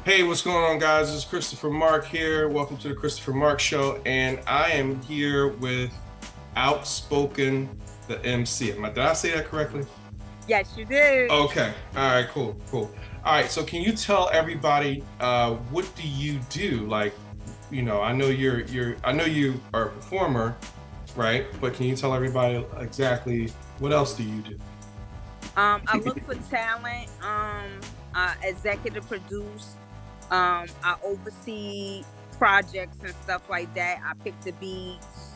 Hey, what's going on, guys? This is Christopher Marc here. Welcome to the Christopher Marc Show, and I am here with Outspoken, the MC. Did I say that correctly? Yes, you did. Okay. All right. Cool. Cool. All right. So, can you tell everybody what do you do? Like, I know I know you are a performer, right? But can you tell everybody exactly what else do you do? I look for talent. I executive produce. I oversee projects and stuff like that. I pick the beats.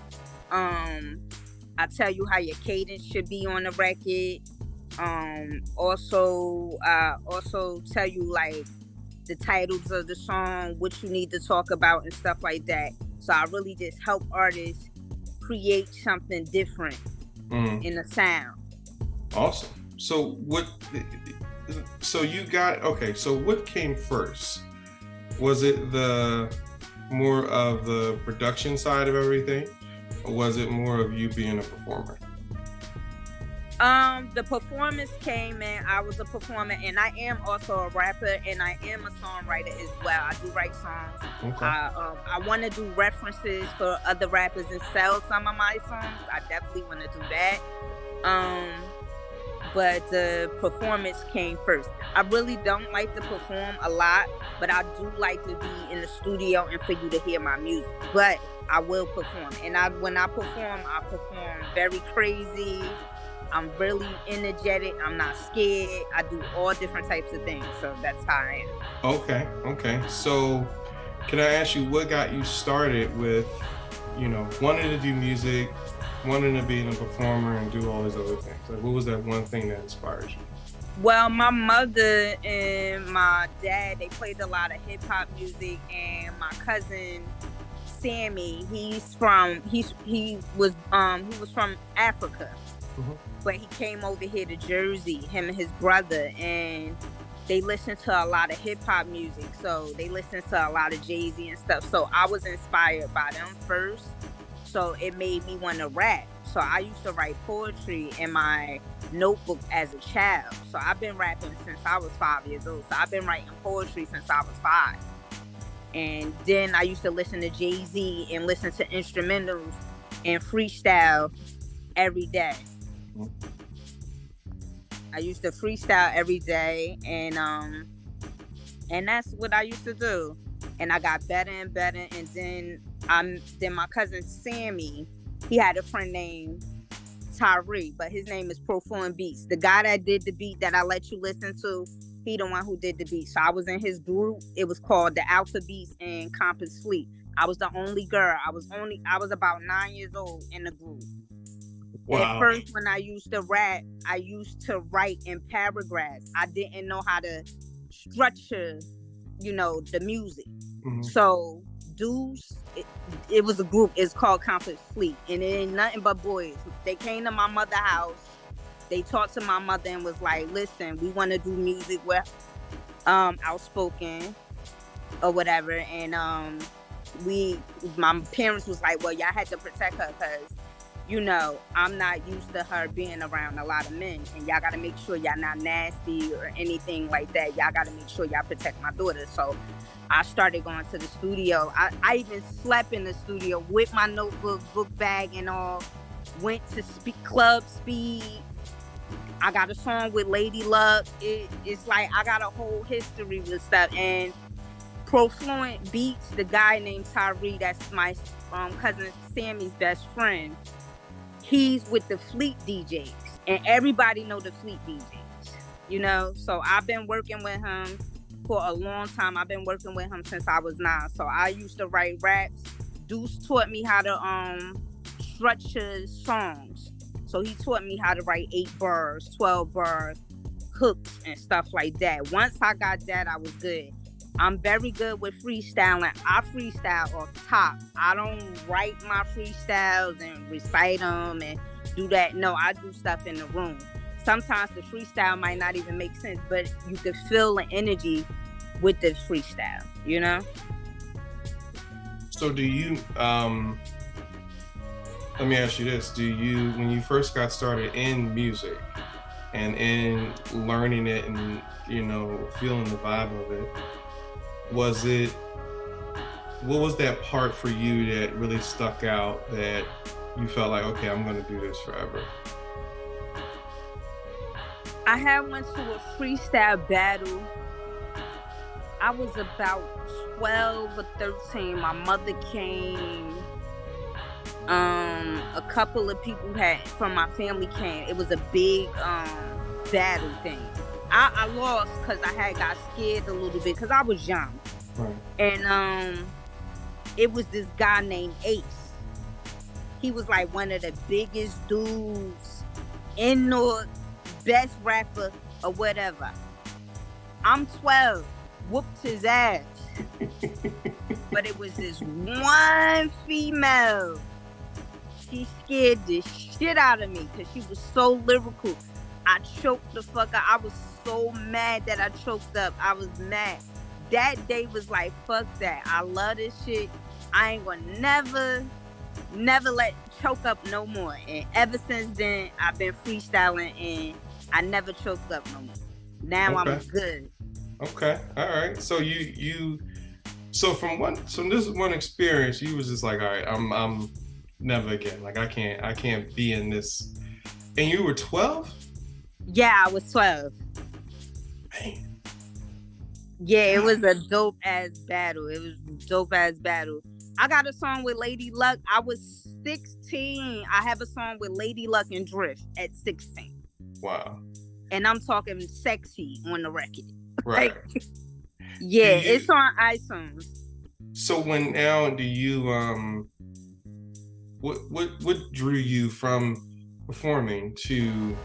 I tell you how your cadence should be on the record. I also tell you like the titles of the song, what you need to talk about and stuff like that. So I really just help artists create something different Mm, in the sound. awesome. So, what? So you got okay. So, what came first? Was it the more of the production side of everything, or was it more of you being a performer? The performance came in. I was a performer, and I am also a rapper, and I am a songwriter as well. I do write songs. Okay. I want to do references for other rappers and sell some of my songs. I definitely want to do that. Um, but the performance came first. I really don't like to perform a lot, but I do like to be in the studio and for you to hear my music. But I will perform, and when I perform very crazy. I'm really energetic. I'm not scared. I do all different types of things. So that's how I am. Okay. Okay. So, can I ask you what got you started with, wanting to do music, wanting to be a performer, and do all these other things? Like, what was that one thing that inspired you? Well, my mother and my dad, they played a lot of hip hop music, and my cousin Sammy, he was from Africa, Mhm. but he came over here to Jersey, him and his brother, and they listened to a lot of hip hop music. So they listened to a lot of Jay-Z and stuff. So I was inspired by them first. So it made me want to rap. So I used to write poetry in my notebook as a child. So I've been rapping since I was 5 years old. So I've been writing poetry since I was five. And then I used to listen to Jay-Z and listen to instrumentals and freestyle every day. I used to freestyle every day, and that's what I used to do. And I got better and better. And then my cousin Sammy, he had a friend named Tyree, but his name is Profound Beats. The guy that did the beat that I let you listen to, he the one who did the beat. So I was in his group. It was called the Alpha Beats and Compass Fleet. I was the only girl. I was about 9 years old in the group. At Wow. first, when I used to rap, I used to write in paragraphs. I didn't know how to structure, the music. Mhm. So, dudes, it was a group. It's called Conflict Fleet, and it ain't nothing but boys. They came to my mother's house. They talked to my mother and was like, "Listen, we want to do music with Outspoken or whatever." And we, my parents was like, "Well, y'all had to protect her because." I'm not used to her being around a lot of men, and y'all gotta make sure y'all not nasty or anything like that. Y'all gotta make sure y'all protect my daughter. So I started going to the studio. I even slept in the studio with my notebook, book bag, and all. Went to club speed. I got a song with Lady Luck. It's like I got a whole history with stuff. And Profluent Beats, the guy named Tyree, that's my cousin Sammy's best friend, he's with the Fleet DJs, and everybody know the Fleet DJs. So I've been working with him for a long time. I've been working with him since I was 9. So I used to write raps. Deuce taught me how to structure songs. So he taught me how to write 8 bars, 12 bars, hooks and stuff like that. Once I got that, I was good. I'm very good with freestyling. I freestyle off top. I don't write my freestyles and recite them and do that. No, I do stuff in the room. Sometimes the freestyle might not even make sense, but you can feel the energy with the freestyle. So, do you? Let me ask you this: do you, when you first got started in music and in learning it and feeling the vibe of it, was it, what was that part for you that really stuck out that you felt like, okay, I'm going to do this forever? I had went to a freestyle battle. I was about 12 or 13. My mother came. A couple of people from my family came. It was a big battle thing. I lost because I had got scared a little bit because I was young. Right. And it was this guy named Ace. He was like one of the biggest dudes in North, best rapper or whatever. I'm 12, whooped his ass. But it was this one female. She scared the shit out of me because she was so lyrical. I choked the fuck up. I was so mad that I choked up. I was mad. That day was like, fuck that. I love this shit. I ain't gonna never let choke up no more. And ever since then, I've been freestyling and I never choked up no more. Now I'm good. Okay. All right. So so from this one experience, you was just like, all right, I'm never again. Like I can't be in this. And you were 12? Yeah, I was 12. Man. Yeah, it was a dope ass battle. I got a song with Lady Luck. I was 16. I have a song with Lady Luck and Drift at 16. Wow. And I'm talking sexy on the record. Right. Yeah, it's on iTunes. So when now do you what drew you from performing to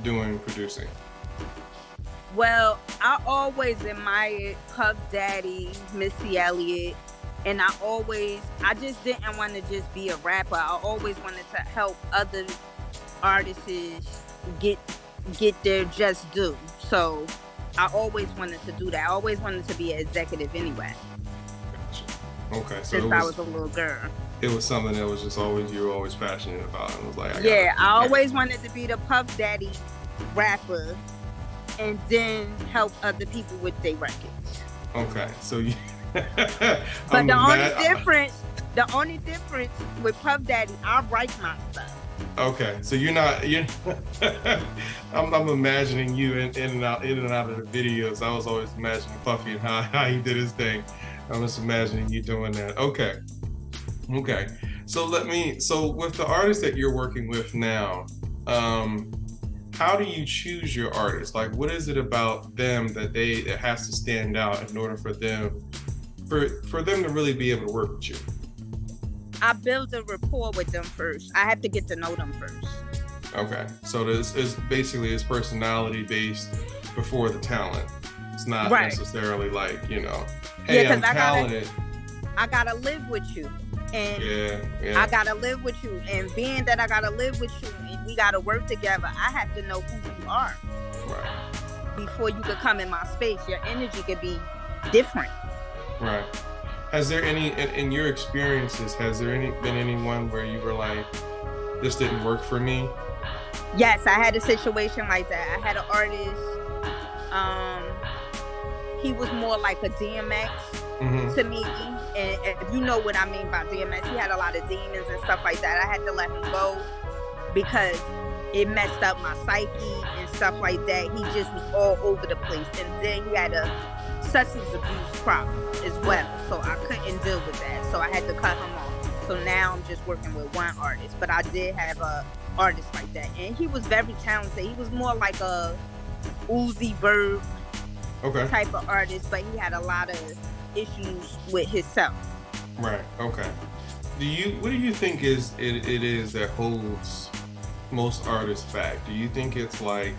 doing producing? Well, I always admired Puff Daddy, Missy Elliott, and I just didn't want to just be a rapper. I always wanted to help other artists get their just due. So I always wanted to do that. I always wanted to be an executive anyway. Gotcha. Okay, so since I was a little girl. It was something that was just you were always passionate about. And was like, I always wanted to be the Puff Daddy rapper and then help other people with their records. Okay, so you but the only difference with Puff Daddy, I write my stuff. Okay, so you're I'm imagining you in and out of the videos. I was always imagining Puffy and how he did his thing. I'm just imagining you doing that. Okay. So with the artists that you're working with now, how do you choose your artists? Like, what is it about them that has to stand out in order for them to really be able to work with you? I build a rapport with them first. I have to get to know them first. Okay, so this is basically his personality based before the talent. It's not necessarily like, hey, I'm talented. I gotta live with you. And I gotta live with you. And being that I gotta live with you and we gotta work together, I have to know who you are. Right. Before you could come in my space, your energy could be different. Right. Has there in your experiences, been anyone where you were like, this didn't work for me? Yes, I had a situation like that. I had an artist, he was more like a DMX to me. And if you know what I mean by DMX, he had a lot of demons and stuff like that. I had to let him go because it messed up my psyche and stuff like that. He just was all over the place. And then he had a substance abuse problem as well. So I couldn't deal with that. So I had to cut him off. So now I'm just working with one artist. But I did have a artist like that. And he was very talented. He was more like a Uzi Bird type of artist. But he had a lot of issues with himself. Right. Okay. What do you think it is that holds most artists back? Do you think it's like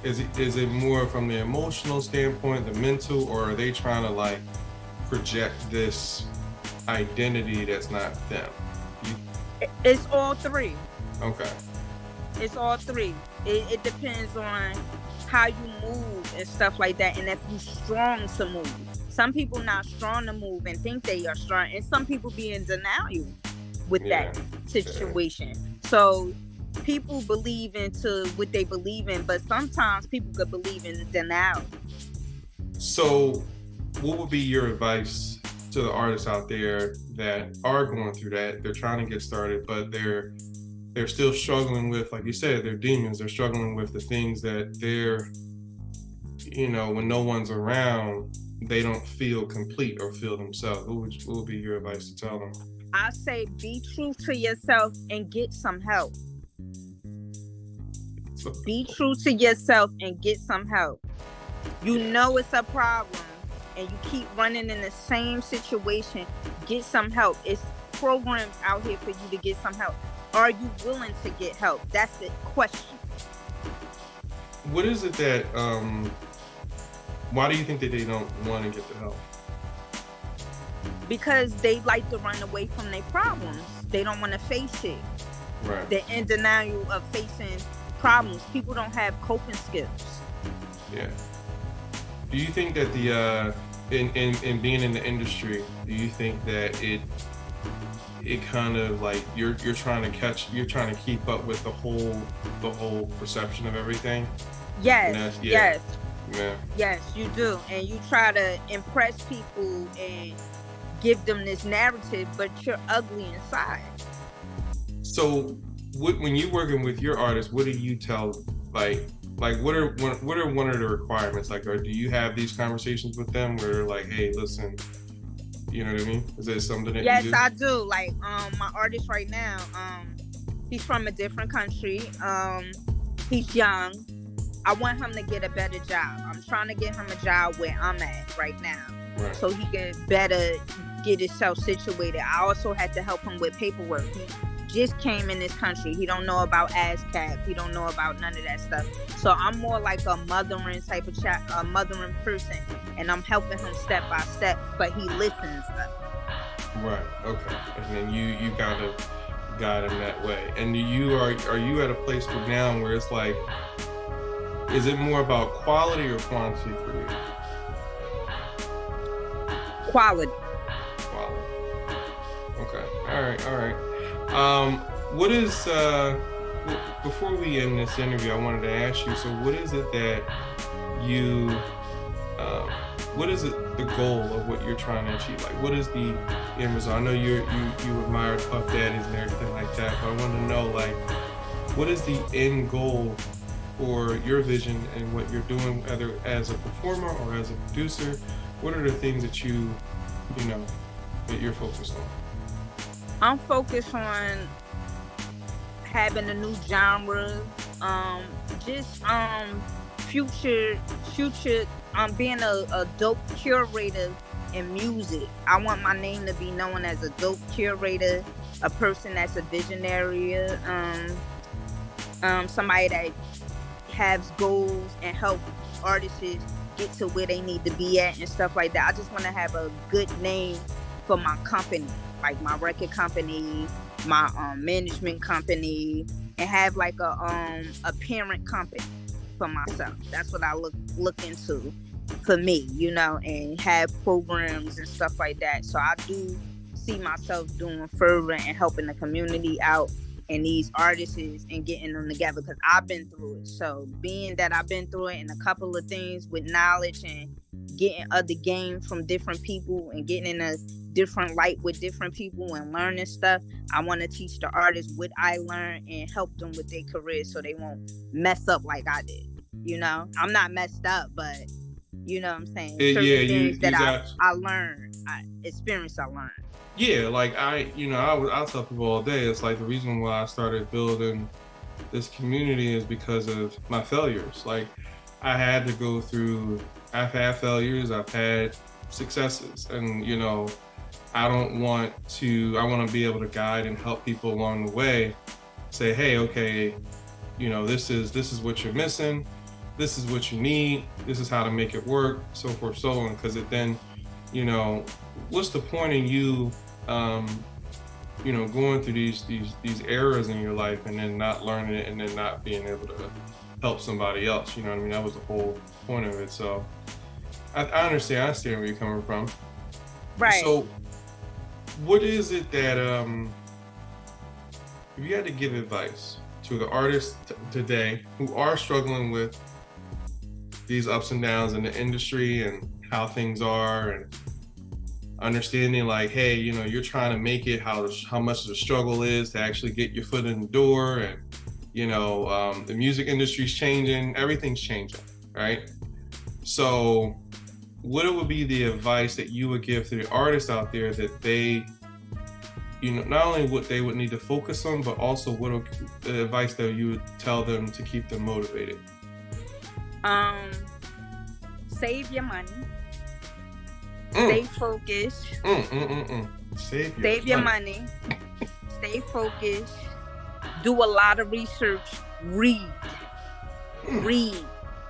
is it more from the emotional standpoint, the mental, or are they trying to like project this identity that's not them? It's all three. Okay. It's all three. It depends on how you move and stuff like that, and if you're strong to move. Some people not strong to move and think they are strong, and some people be in denial with that situation. Yeah. So people believe into what they believe in, but sometimes people could believe in denial. So what would be your advice to the artists out there that are going through that? They're trying to get started, but they're still struggling with, like you said, their demons. They're struggling with the things that they're, when no one's around, they don't feel complete or feel themselves. What would be your advice to tell them? I say be true to yourself and get some help. Be true to yourself and get some help. You know it's a problem and you keep running in the same situation. Get some help. It's programs out here for you to get some help. Are you willing to get help? That's the question. What is it that, why do you think that they don't want to get the help? Because they like to run away from their problems. They don't want to face it. Right. They're in denial of facing problems. People don't have coping skills. Yeah. Do you think that the in being in the industry, do you think that it kind of like you're trying to keep up with the whole perception of everything? Yes. Yeah. Yes. Yeah. Yes, you do. And you try to impress people and give them this narrative, but you're ugly inside. So when you're working with your artists, what do you tell, like what are one of the requirements? Like, or do you have these conversations with them where they're like, hey, listen, you know what I mean? Is that something that yes, you do? I do. Like, my artist right now, he's from a different country. He's young. I want him to get a better job. I'm trying to get him a job where I'm at right now. Right. So he can better get himself situated. I also had to help him with paperwork. He just came in this country. He don't know about ASCAP. He don't know about none of that stuff. So I'm more like a mothering type of a mothering person, and I'm helping him step by step, but he listens though. Right. Okay. And then you kind of guide him that way. And are you at a place now where it's like, is it more about quality or quantity for you? Quality. Okay. All right. What is before we end this interview, I wanted to ask you, so what is it that you what is it the goal of what you're trying to achieve? Like, what is the end result? I know you admire Puff Daddies and everything like that, but I want to know, like, what is the end goal for your vision and what you're doing, either as a performer or as a producer? What are the things that that you're focused on? I'm focused on having a new genre, future, being a dope curator in music. I want my name to be known as a dope curator, a person that's a visionary, somebody that has goals and help artists get to where they need to be at and stuff like that. I just want to have a good name for my company, like my record company, my management company, and have like a parent company for myself. That's what I look into for me, and have programs and stuff like that. So I do see myself doing further and helping the community out and these artists and getting them together, because I've been through it. So being that I've been through it, and a couple of things with knowledge and getting other games from different people and getting in a different light with different people and learning stuff, I want to teach the artists what I learned and help them with their careers so they won't mess up like I did. I'm not messed up, but you know what I'm saying? Certain things that I learned, I learned. Yeah, like I'll tell people all day, it's like the reason why I started building this community is because of my failures. Like, I've had failures, I've had successes, and I want to be able to guide and help people along the way, say, hey, okay, this is what you're missing, this is what you need, this is how to make it work, so forth, so on. Because it then, what's the point in you going through these eras in your life and then not learning it and then not being able to help somebody else? You know what I mean? That was the whole point of it. So I understand where you're coming from. Right. So what is it that if you had to give advice to the artists today who are struggling with these ups and downs in the industry and how things are, and understanding like, hey, you know, you're trying to make it, how much the struggle is to actually get your foot in the door, and you know, the music industry's changing, everything's changing, right? So what would be the advice that you would give to the artists out there that they, you know, not only what they would need to focus on, but also what the advice that you would tell them to keep them motivated? Save your money. Stay focused. Save your money. Stay focused. Do a lot of research. Read,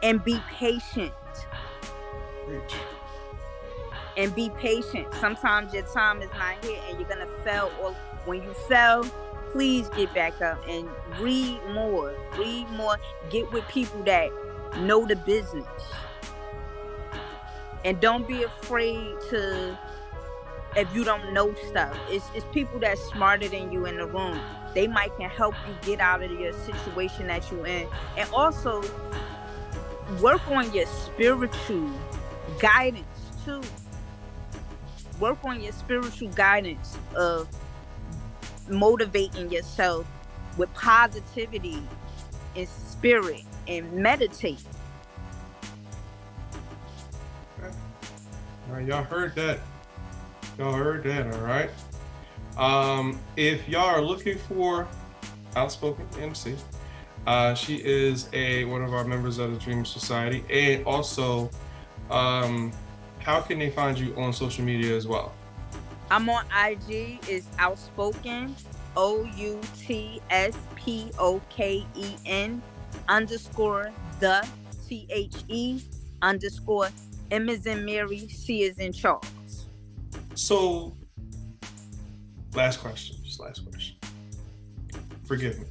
and be patient. And be patient. Sometimes your time is not here, and you're gonna fail. Or when you fail, please get back up and read more. Read more. Get with people that know the business. And don't be afraid to, if you don't know stuff. It's people that's smarter than you in the room. They might can help you get out of your situation that you're in. And also, work on your spiritual guidance too. Work on your spiritual guidance of motivating yourself with positivity and spirit, and meditate. All right, y'all heard that. All right. If y'all are looking for Outspoken Emcee, she is one of our members of the Dream Society. And also, how can they find you on social media as well? I'm on IG. It's Outspoken, OUTSPOKEN _the M is in Mary, C is in Charles. So, last question. Forgive me.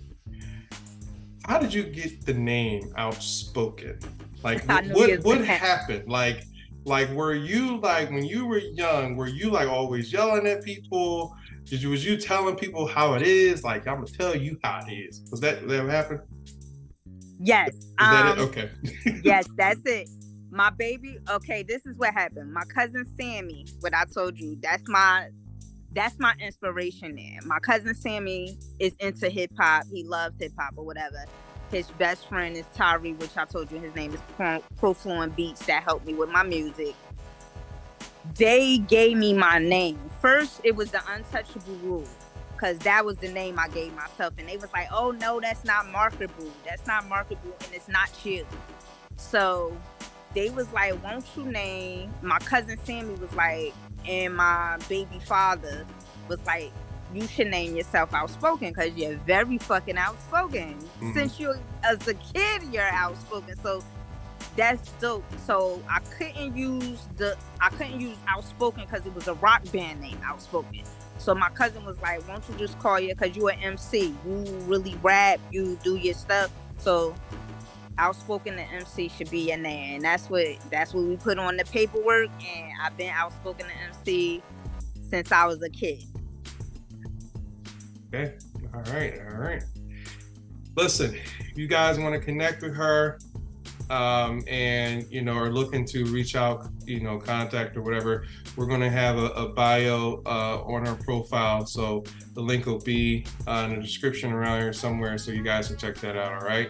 How did you get the name Outspoken? Like, what happened? Like, were you like, when you were young, were you like always yelling at people? Was you telling people how it is? Like, I'm gonna tell you how it is. Was that happened? Yes. Is that it? Okay. Yes, that's it. My baby, okay, this is what happened. My cousin Sammy, what I told you, that's my inspiration there. My cousin Sammy is into hip hop. He loves hip hop or whatever. His best friend is Tyree, which I told you his name is Profluent Beats, that helped me with my music. They gave me my name. First, it was the Untouchable Rule, because that was the name I gave myself. And they was like, oh no, that's not marketable. That's not marketable, and it's not you. So they was like, won't you name, my cousin Sammy was like, and my baby father was like, you should name yourself Outspoken, because you're very fucking outspoken. Mm-hmm. Since you as a kid, you're outspoken. So that's dope. So I couldn't use Outspoken because it was a rock band name, Outspoken. So my cousin was like, won't you just call you, because you an MC, you really rap, you do your stuff. So Outspoken and MC should be your name. And that's what we put on the paperwork. And I've been Outspoken and MC since I was a kid. Okay. All right. Listen, if you guys want to connect with her, and you know, are looking to reach out, you know, contact or whatever, we're going to have a bio on her profile. So the link will be in the description around here somewhere, so you guys can check that out. All right.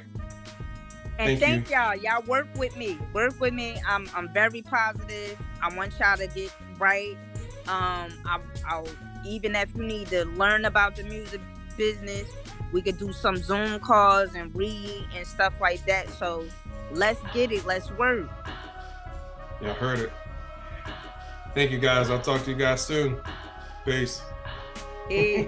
And thank y'all. Y'all work with me. I'm very positive. I want y'all to get right. I'll even if you need to learn about the music business, we could do some Zoom calls and read and stuff like that. So let's get it. Let's work. Y'all heard it. Thank you guys. I'll talk to you guys soon. Peace. Peace.